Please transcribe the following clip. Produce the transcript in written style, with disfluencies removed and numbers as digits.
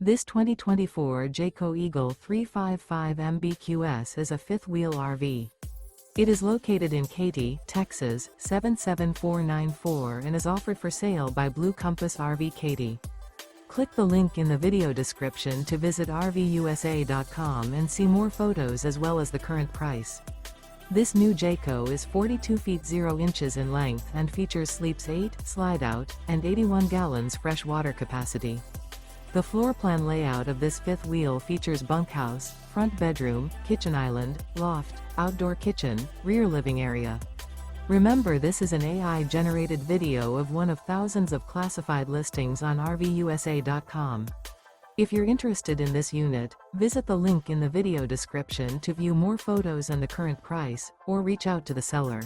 This 2024 Jayco Eagle 355 MBQS is a fifth-wheel RV. It is located in Katy, Texas, 77494 and is offered for sale by Blue Compass RV Katy. Click the link in the video description to visit RVUSA.com and see more photos as well as the current price. This new Jayco is 42 feet 0 inches in length and features sleeps 8, slide-out, and 81 gallons fresh water capacity. The floor plan layout of this fifth wheel features bunkhouse, front bedroom, kitchen island, loft, outdoor kitchen, rear living area. Remember, this is an AI-generated video of one of thousands of classified listings on RVUSA.com. If you're interested in this unit, visit the link in the video description to view more photos and the current price, or reach out to the seller.